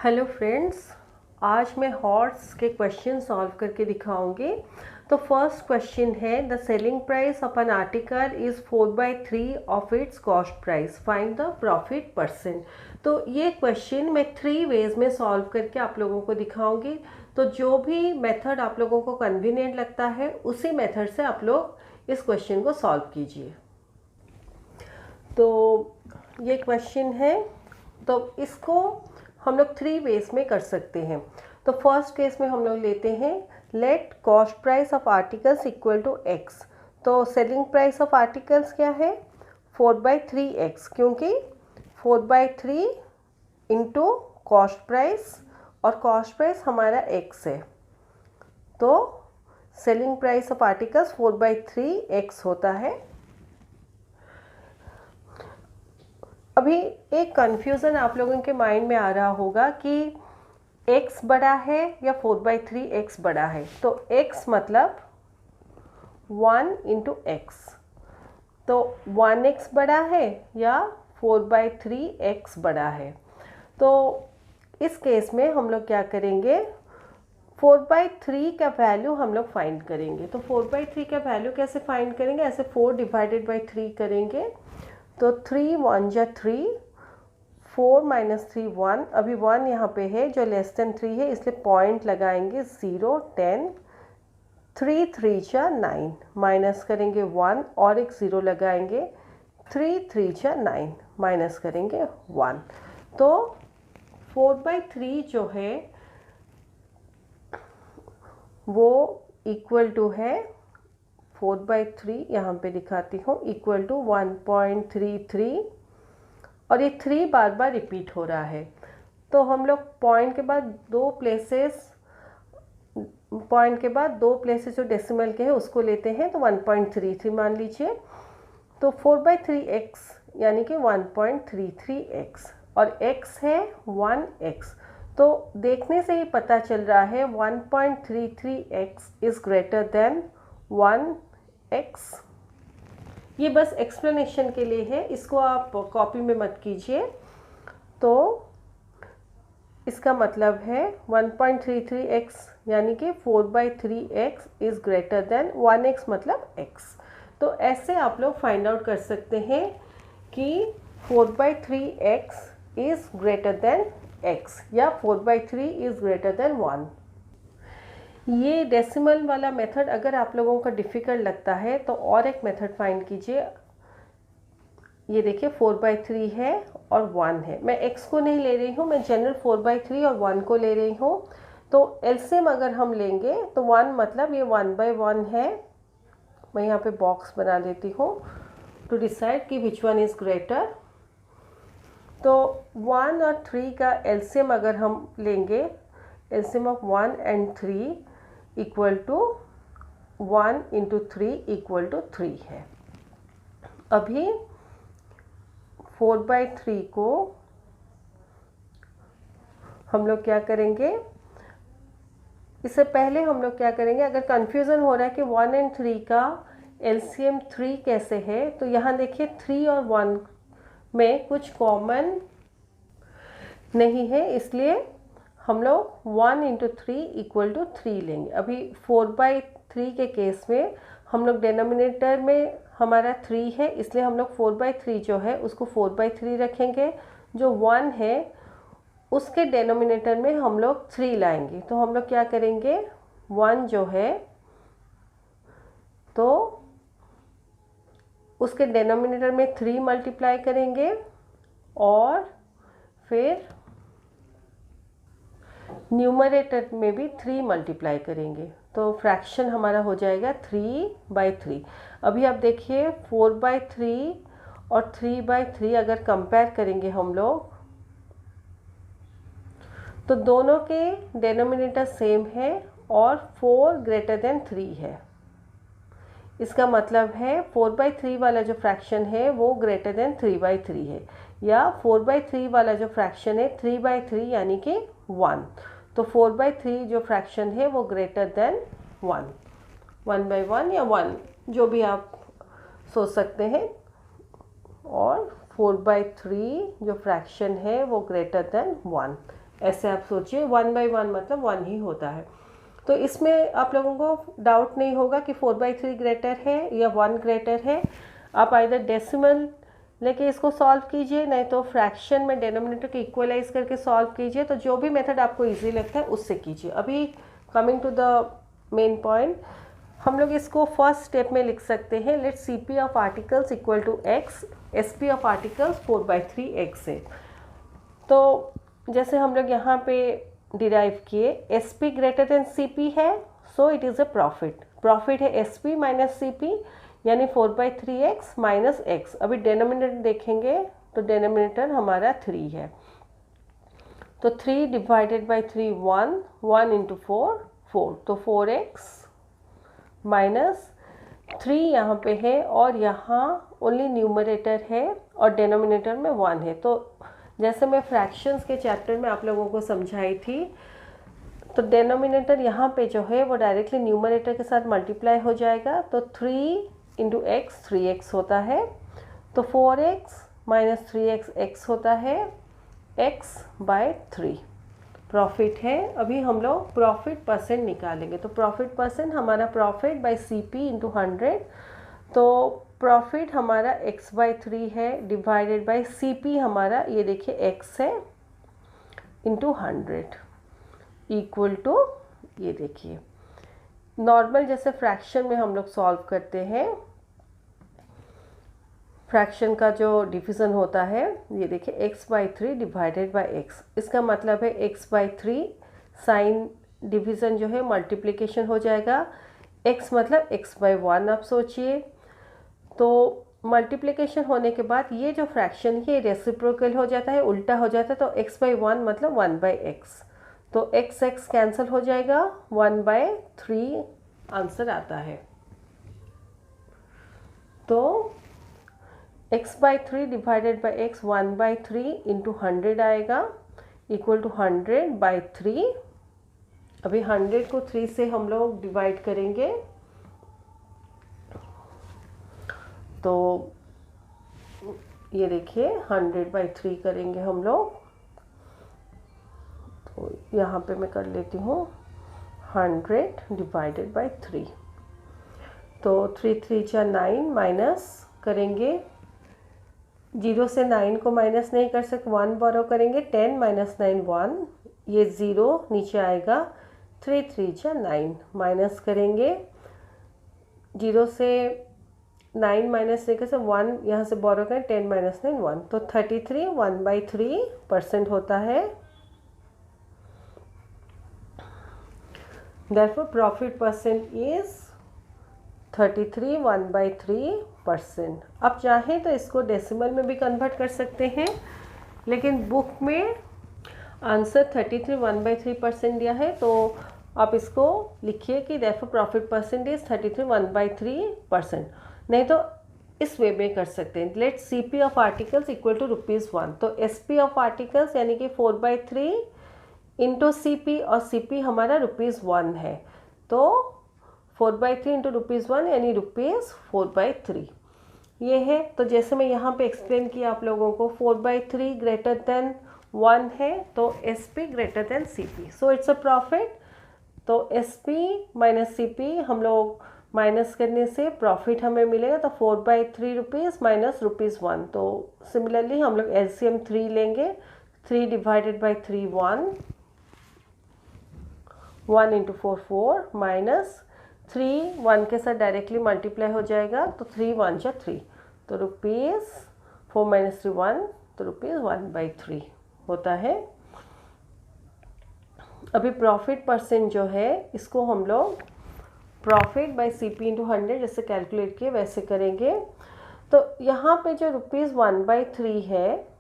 Hello friends, आज मैं horse के क्वेश्चन सॉल्व करके दिखाऊंगी। तो फर्स्ट क्वेश्चन है, the selling price of an article is 4/3 of its cost price, find the profit percent. तो ये क्वेश्चन मैं 3 वेज में सॉल्व करके आप लोगों को दिखाऊंगी। तो जो भी मेथड आप लोगों को कन्वीनियंट लगता है उसी मेथड से आप लोग इस क्वेश्चन को सॉल्व कीजिए। तो ये क्वेश्चन है, तो इसको हम लोग 3 वेज में कर सकते हैं। तो फर्स्ट केस में हम लोग लेते हैं, let cost price of articles equal to x. तो सेलिंग प्राइस ऑफ आर्टिकल्स क्या है? 4/3x, क्योंकि 4/3 इंटू कॉस्ट प्राइस, और कॉस्ट प्राइस हमारा x है। तो selling price of articles 4/3x होता है। अभी एक कन्फ्यूज़न आप लोगों के माइंड में आ रहा होगा कि x बड़ा है या 4/3x बड़ा है। तो x मतलब 1 इंटू एक्स, तो 1x बड़ा है या 4/3x बड़ा है। तो इस केस में हम लोग क्या करेंगे, 4/3 का वैल्यू हम लोग फाइंड करेंगे। तो 4/3 का वैल्यू कैसे फाइंड करेंगे? ऐसे 4/3 करेंगे। तो 3 1 जा 3, 4 - 3 1। अभी 1 यहाँ पे है जो लेस देन 3 है, इसलिए पॉइंट लगाएंगे 0 10। 3 3 जा 9, माइनस करेंगे 1 और एक 0 लगाएंगे। 3 3 जा 9, माइनस करेंगे 1। तो 4/3 जो है वो इक्वल टू है 4/3, यहाँ पे दिखाती हूँ, इक्वल टू 1.33। और ये 3 बार बार रिपीट हो रहा है। तो हम लोग पॉइंट के बाद दो प्लेसेस जो डेसिमल के हैं उसको लेते हैं। तो 1.33 मान लीजिए। तो 4/3x यानी कि 1.33x, और x है 1x। तो देखने से ही पता चल रहा है 1.33x is greater than 1x। ये बस एक्सप्लेनेशन के लिए है, इसको आप कॉपी में मत कीजिए। तो इसका मतलब है 1.33x यानी कि 4/3x is greater than 1x, मतलब x। तो ऐसे आप लोग फाइंड आउट कर सकते हैं कि 4/3x is greater than x या 4/3 इज़ ग्रेटर देन 1। ये डेसिमल वाला मेथड अगर आप लोगों को डिफ़िकल्ट लगता है तो और एक मेथड फाइंड कीजिए। ये देखिए 4/3 है और 1 है। मैं x को नहीं ले रही हूँ, मैं जनरल 4/3 और 1 को ले रही हूँ। तो एलसीएम अगर हम लेंगे तो 1 मतलब ये 1/1 है। मैं यहाँ पे बॉक्स बना देती हूँ टू डिसाइड कि विच वन इज़ ग्रेटर। तो 1 और 3 का एलसीएम अगर हम लेंगे, LCM of 1 and 3 equal to 1 into 3 equal to 3 है। अभी 4/3 को हम लोग क्या करेंगे, इससे पहले हम लोग क्या करेंगे, अगर कन्फ्यूज़न हो रहा है कि 1 and 3 का एलसीएम 3 कैसे है, तो यहाँ देखिए 3 और 1 में कुछ कॉमन नहीं है, इसलिए हम लोग 1 इंटू 3 इक्वल टू 3 लेंगे। अभी 4/3 के केस में हम लोग डिनोमिनेटर में हमारा 3 है, इसलिए हम लोग 4/3 जो है उसको 4/3 रखेंगे। जो 1 है उसके डिनोमिनेटर में हम लोग 3 लाएंगे। तो हम लोग क्या करेंगे, 1 जो है तो उसके डिनोमिनेटर में 3 मल्टीप्लाई करेंगे और फिर न्यूमरेटर में भी 3 मल्टीप्लाई करेंगे। तो फ्रैक्शन हमारा हो जाएगा 3/3। अभी आप देखिए 4/3 और 3/3 अगर कंपेयर करेंगे हम लोग तो दोनों के डिनोमिनेटर सेम है और 4 ग्रेटर देन 3 है। इसका मतलब है 4/3 वाला जो फ्रैक्शन है वो ग्रेटर देन 3/3 है, या 4/3 वाला जो फ्रैक्शन है 3/3 यानी कि 1। तो 4/3 जो फ्रैक्शन है वो ग्रेटर देन 1, 1/1 या 1 जो भी आप सोच सकते हैं। और 4/3 जो फ्रैक्शन है वो ग्रेटर देन 1। ऐसे आप सोचिए, 1/1 मतलब 1 ही होता है। तो इसमें आप लोगों को डाउट नहीं होगा कि 4/3 ग्रेटर है या 1 ग्रेटर है। आप आइदर डेसिमल लेके इसको सॉल्व कीजिए, नहीं तो फ्रैक्शन में डिनोमिनेटर को इक्वलाइज करके सॉल्व कीजिए। तो जो भी मेथड आपको इजी लगता है उससे कीजिए। अभी coming to the main point, हम लोग इसको फर्स्ट स्टेप में लिख सकते हैं, let C P of articles equal to X, S P of articles 4/3 X है। तो जैसे हम लोग यहाँ पे डिराइव किए, S P greater than C P है, so it is a profit. Profit है S P minus C P, यानी 4/3 एक्स माइनस एक्स। अभी डेनोमिनेटर देखेंगे तो डेनोमिनेटर हमारा 3 है, तो 3 डिवाइडेड बाई 3 1, 1 इंटू 4 4, तो 4x माइनस 3 यहाँ पे है और यहाँ ओनली न्यूमरेटर है और डेनोमिनेटर में 1 है। तो जैसे मैं फ्रैक्शंस के चैप्टर में आप लोगों को समझाई थी, तो डेनोमिनेटर यहाँ पे जो है वो डायरेक्टली न्यूमरेटर के साथ मल्टीप्लाई हो जाएगा। तो 3 इंटू एक्स 3x होता है, तो 4x माइनस 3x x होता है, x बाय 3 प्रॉफिट है। अभी हम लोग प्रॉफिट परसेंट निकालेंगे, तो प्रॉफिट परसेंट हमारा profit by C P into 100, तो प्रॉफिट हमारा x/3 है डिवाइडेड बाय सी पी हमारा ये देखिए x है इंटू 100 इक्वल टू, ये देखिए नॉर्मल जैसे फ्रैक्शन में हम लोग सॉल्व करते हैं, फ्रैक्शन का जो डिवीज़न होता है, ये देखिए x/3 डिवाइडेड बाय x। इसका मतलब है x/3 साइन डिवीज़न जो है मल्टीप्लिकेशन हो जाएगा, x मतलब x/1 आप सोचिए। तो मल्टीप्लिकेशन होने के बाद ये जो फ्रैक्शन है रेसिप्रोकल हो जाता है, उल्टा हो जाता है, तो x/1 मतलब 1/x, तो x कैंसिल हो जाएगा, 1/3 आंसर आता है। तो x/3 divided by x 1/3 into 100 आएगा इक्वल टू 100/3। अभी 100 को 3 से हम लोग डिवाइड करेंगे, तो ये देखिए 100/3 करेंगे हम लोग। तो यहाँ पे मैं कर लेती हूँ 100 डिवाइडेड बाई 3, तो 3 3 जा 9 माइनस करेंगे, 0 से 9 को माइनस नहीं कर सकते, 1 बोरो करेंगे, 10 माइनस 9 1, ये 0 नीचे आएगा, 3 3 जा 9 माइनस करेंगे, 0 से 9 माइनस नहीं कर सकते, 1 यहाँ से बोरो करें, 10 माइनस 9 1, तो 33 1/3% होता है। Therefore profit percent is 33 1/3%। अब चाहें तो इसको डेसिमल में भी कन्वर्ट कर सकते हैं, लेकिन बुक में आंसर 33 1/3% दिया है, तो आप इसको लिखिए कि therefore profit percent is 33 1/3%। नहीं तो इस वे में कर सकते हैं, let C P of articles equal to ₹1, तो एस पी ऑफ आर्टिकल्स यानी कि 4/3 इंटू सी पी, और सी पी हमारा ₹1 है, तो 4/3 इंटू ₹1 यानी ₹4/3 ये है। तो जैसे मैं यहाँ पे एक्सप्लेन किया आप लोगों को, 4/3 ग्रेटर देन 1 है, तो S P greater than C P, so it's a profit. तो S P minus C P हम लोग माइनस करने से प्रॉफिट हमें मिलेगा, तो 4/3 रुपीज़ माइनस ₹1। तो सिमिलरली हम लोग एलसीएम 3 लेंगे, 3 डिवाइडेड बाई 3 1 इंटू 4 4 माइनस 3 1 के साथ डायरेक्टली मल्टीप्लाई हो जाएगा, तो 3 1 जा 3, तो ₹4 माइनस 3 1, तो ₹1/3 होता है। अभी प्रॉफिट परसेंट जो है इसको हम लोग profit by C P into 100 जैसे कैलकुलेट किए वैसे करेंगे। तो यहाँ पे जो ₹1/3 है,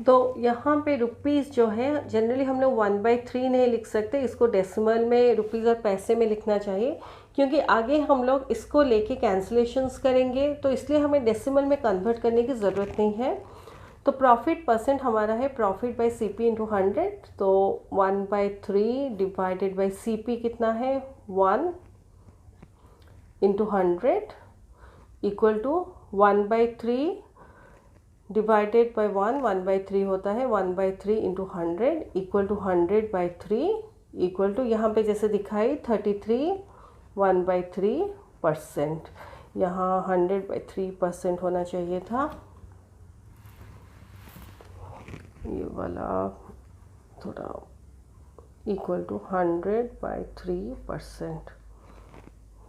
तो यहाँ पे रुपीज़ जो है जनरली हम लोग 1/3 नहीं लिख सकते, इसको डेसिमल में रुपीज़ और पैसे में लिखना चाहिए, क्योंकि आगे हम लोग इसको लेके कैंसिलेशंस करेंगे, तो इसलिए हमें डेसिमल में कन्वर्ट करने की ज़रूरत नहीं है। तो प्रॉफिट परसेंट हमारा है profit by C P into 100, तो 1/3 डिवाइडेड बाई सी पी कितना है 1 into 100 equal to 1/3 divided by 1/3 होता है 1/3 into 100 equal to 100/3 equal to यहाँ पे जैसे दिखाई 33 1/3%। यहाँ 100/3% होना चाहिए था, ये वाला थोड़ा इक्वल टू 100/3%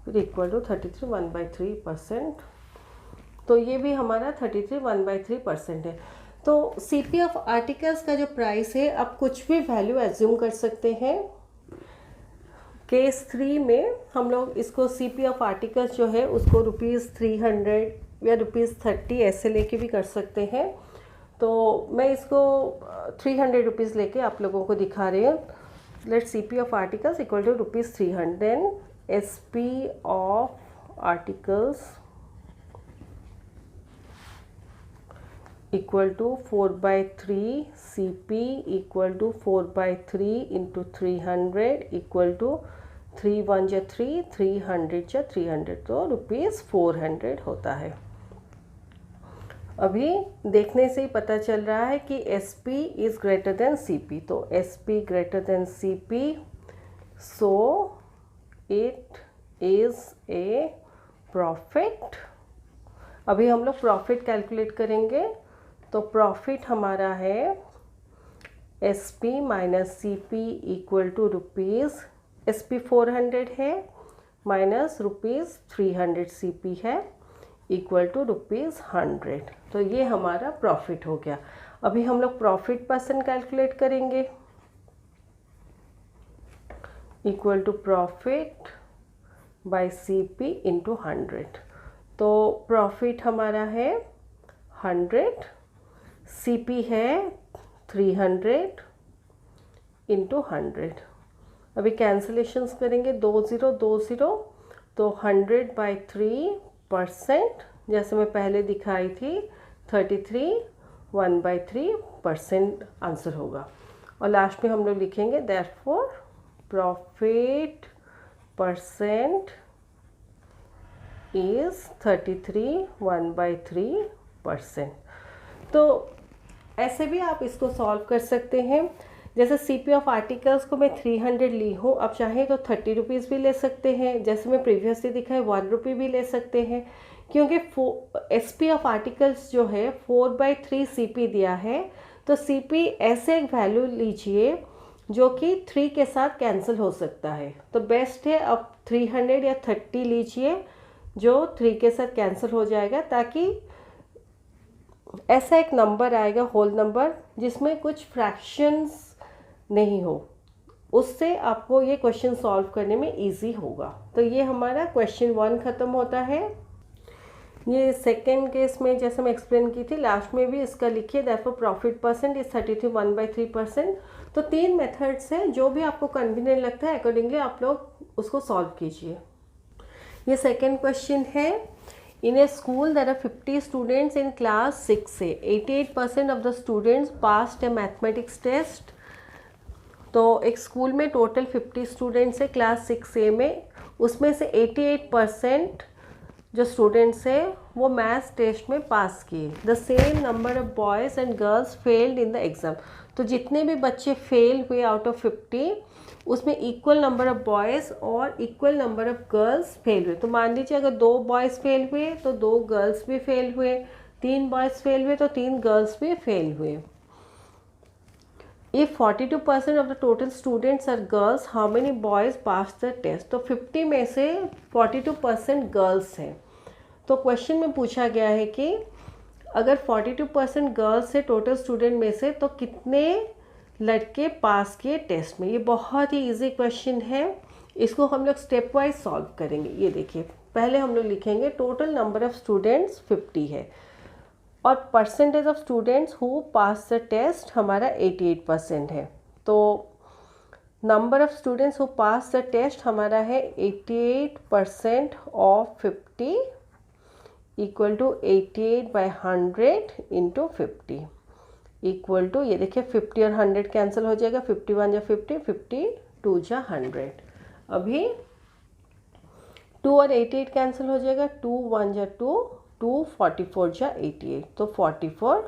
फिर इक्वल टू 33 1/3%। तो ये भी हमारा 33 1/3% है। तो CP ऑफ आर्टिकल्स का जो प्राइस है आप कुछ भी वैल्यू एज्यूम कर सकते हैं। केस 3 में हम लोग इसको CP ऑफ आर्टिकल्स जो है उसको ₹300 या ₹30 ऐसे लेके भी कर सकते हैं। तो मैं इसको 300 रुपीज़ लेके आप लोगों को दिखा रही हूँ। Let CP of articles equal to ₹300, then SP of articles equal to 4/3 CP equal to 4/3 into 300 equal to 3 1 जा 3 300 जा 300, तो ₹400 होता है। अभी देखने से ही पता चल रहा है कि SP is greater than CP, तो SP greater than CP, so it is a profit. अभी हम लोग प्रॉफिट कैलकुलेट करेंगे, तो प्रॉफिट हमारा है SP minus CP equal to rupees, SP 400 है माइनस ₹300 CP है इक्वल टू ₹100। तो ये हमारा प्रॉफिट हो गया। अभी हम लोग प्रॉफिट परसेंट कैलकुलेट करेंगे, equal to profit by CP into 100। तो प्रॉफिट हमारा है 100, CP है 300 इंटू 100। अभी कैंसलेशंस करेंगे, 2 0 2 0, तो 100/3% जैसे मैं पहले दिखाई थी 33 1/3% आंसर होगा। और लास्ट में हम लोग लिखेंगे देयरफॉर प्रॉफिट परसेंट इज़ 33 1/3%। तो ऐसे भी आप इसको सॉल्व कर सकते हैं। जैसे CP ऑफ आर्टिकल्स को मैं 300 ली हूँ, आप चाहें तो 30 रुपीज़ भी ले सकते हैं, जैसे मैं प्रीवियसली दिखाए 1 रुपये भी ले सकते हैं, क्योंकि SP ऑफ आर्टिकल्स जो है 4/3 CP दिया है। तो CP ऐसे एक वैल्यू लीजिए जो कि 3 के साथ कैंसिल हो सकता है, तो बेस्ट है आप 300 या 30 लीजिए जो 3 के साथ कैंसिल हो जाएगा, ताकि ऐसा एक नंबर आएगा होल नंबर जिसमें कुछ फ्रैक्शंस नहीं हो, उससे आपको ये क्वेश्चन सॉल्व करने में इजी होगा। तो ये हमारा क्वेश्चन 1 ख़त्म होता है। ये सेकेंड केस में जैसे मैं एक्सप्लेन की थी, लास्ट में भी इसका लिखिए देयरफॉर प्रॉफिट परसेंट इज 33 1/3%। तो 3 मेथड्स हैं, जो भी आपको कन्वीनियंट लगता है अकॉर्डिंगली आप लोग उसको सॉल्व कीजिए। ये सेकेंड क्वेश्चन है, in a school there are 50 students in class 6A, 88% of the students passed a mathematics test. तो एक स्कूल में टोटल 50 स्टूडेंट्स है क्लास 6A में, उसमें से 88% जो स्टूडेंट्स हैं वो मैथ्स टेस्ट में पास किए। The same number of boys and girls failed in the exam. तो जितने भी बच्चे फेल हुए आउट ऑफ 50, उसमें इक्वल नंबर ऑफ बॉयज़ और equal number of girls fail हुए। तो मान लीजिए अगर 2 बॉयज़ फेल हुए तो 2 गर्ल्स भी फेल हुए, 3 बॉयज़ फेल हुए तो 3 गर्ल्स भी फेल हुए। If 42% of the total students are girls, how many boys passed the test? तो 50 में से 42% गर्ल्स हैं। तो क्वेश्चन में पूछा गया है कि अगर 42% गर्ल्स है टोटल स्टूडेंट में से, तो कितने लड़के पास किए टेस्ट में। ये बहुत ही इजी क्वेश्चन है, इसको हम लोग स्टेप वाइज सॉल्व करेंगे। ये देखिए, पहले हम लोग लिखेंगे टोटल नंबर ऑफ़ स्टूडेंट्स 50 है और percentage of students who pass the test हमारा 88% है। तो number of students who pass the test हमारा है 88% of 50 equal to 88/100 into 50 equal to, ये देखिए 50 और 100 कैंसिल हो जाएगा, 51 या 50, 52 जा 100। अभी 2 और 88 कैंसिल हो जाएगा, 2 1 जा 2, 2 44 जा 88, तो 44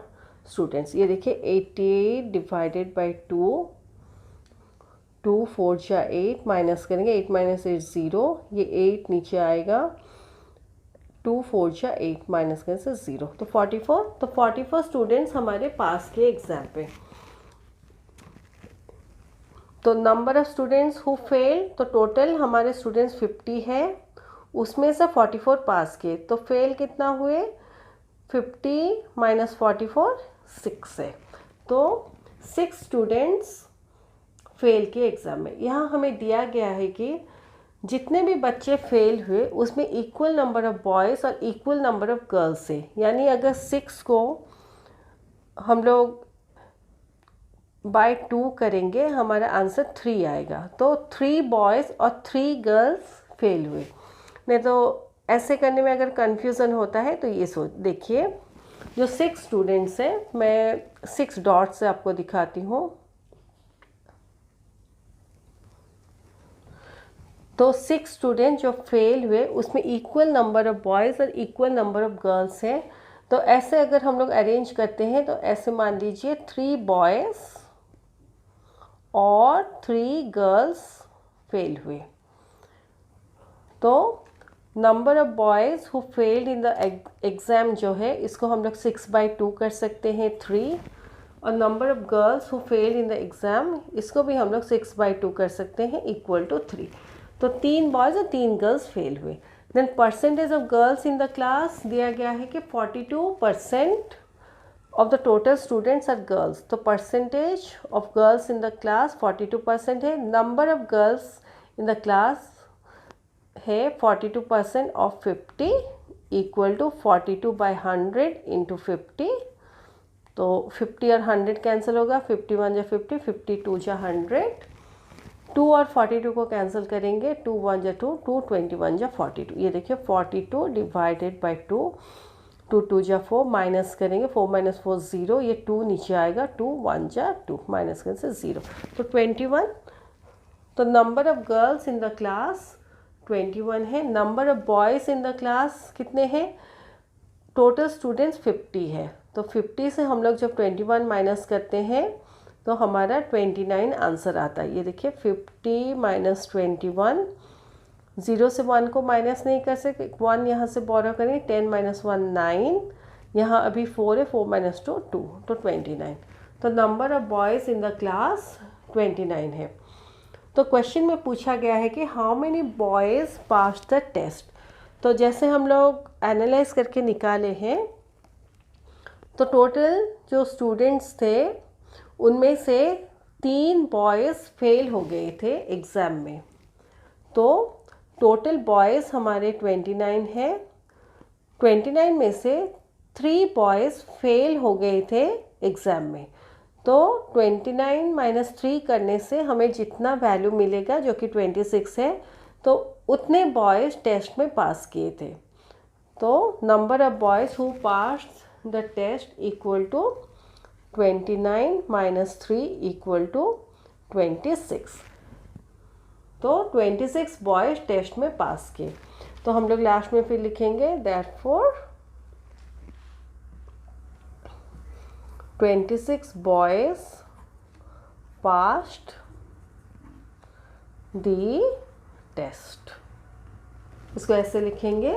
स्टूडेंट्स। ये देखिए 88 डिवाइडेड बाई 2, 2 4 जा 8, माइनस करेंगे 8 माइनस 8 0, ये 8 नीचे आएगा, 2 4 जा 8 माइनस करने से 0, तो 44। तो 44 स्टूडेंट्स हमारे पास के एग्जाम पे। तो number of students who fail, तो टोटल हमारे स्टूडेंट्स 50 है, उसमें से 44 पास किए, तो फेल कितना हुए, 50 माइनस 44 6 है, तो 6 स्टूडेंट्स फेल के एग्ज़ाम में। यहाँ हमें दिया गया है कि जितने भी बच्चे फेल हुए उसमें इक्वल नंबर ऑफ बॉयज़ और इक्वल नंबर ऑफ गर्ल्स है, यानी अगर 6 को हम लोग बाय 2 करेंगे हमारा आंसर 3 आएगा, तो 3 बॉयज़ और 3 गर्ल्स फेल हुए। नहीं तो ऐसे करने में अगर कन्फ्यूज़न होता है तो ये सोच देखिए, जो 6 स्टूडेंट्स हैं, मैं 6 डॉट से आपको दिखाती हूँ। तो 6 स्टूडेंट जो फेल हुए उसमें इक्वल नंबर ऑफ बॉयज़ और इक्वल नंबर ऑफ गर्ल्स हैं, तो ऐसे अगर हम लोग अरेंज करते हैं तो ऐसे मान लीजिए 3 बॉयज़ और 3 गर्ल्स फेल हुए। तो number of boys who failed in the exam जो है इसको हम लोग 6/2 कर सकते हैं 3, और number of girls who failed in the exam इसको भी हम लोग 6/2 कर सकते हैं इक्वल टू 3। तो 3 बॉयज़ और 3 गर्ल्स फेल हुए। Then percentage of girls in the class दिया गया है कि 42% of the total students are girls, तो percentage of girls in the class 42% है। Number of girls in the class है 42% ऑफ 50 इक्वल टू 42/100 इंटू 50, तो 50 और 100 कैंसिल होगा, 51 जा 50, 52 जा 100, 2 और 42 को कैंसिल करेंगे, 2 1 जा 2, 2 21 जा 42। ये देखिए 42 डिवाइडेड बाई 2, 2 2 जा 4, माइनस करेंगे 4 माइनस 4 0, ये 2 नीचे आएगा, 2 1 जा 2, माइनस करने से 0, तो 21। तो number of girls in the class 21 है। Number of boys in the class कितने हैं, टोटल स्टूडेंट्स 50 है, तो 50 से हम लोग जब 21 माइनस करते हैं तो हमारा 29 आंसर आता है। ये देखिए 50 माइनस 21, 0 से 1 को माइनस नहीं कर सकते, 1 यहाँ से बोरो करें, 10 माइनस 1 9, यहाँ अभी 4 है, 4 माइनस 2 2, तो 29। तो number of boys in the class 29 है। तो क्वेश्चन में पूछा गया है कि how many boys pass the test, तो जैसे हम लोग एनालाइज करके निकाले हैं, तो टोटल जो स्टूडेंट्स थे उनमें से 3 बॉयज़ फेल हो गए थे एग्ज़ाम में, तो टोटल बॉयज़ हमारे 29 है। 29 में से 3 बॉयज़ फेल हो गए थे एग्ज़ाम में, तो 29 माइनस 3 करने से हमें जितना वैल्यू मिलेगा जो कि 26 है, तो उतने बॉयज़ टेस्ट में पास किए थे। तो number of boys who pass the test equal to 29 minus 3 equal to 26, तो 26 बॉयज़ टेस्ट में पास किए। तो हम लोग लास्ट में फिर लिखेंगे therefore 26 boys passed the test। इसको ऐसे लिखेंगे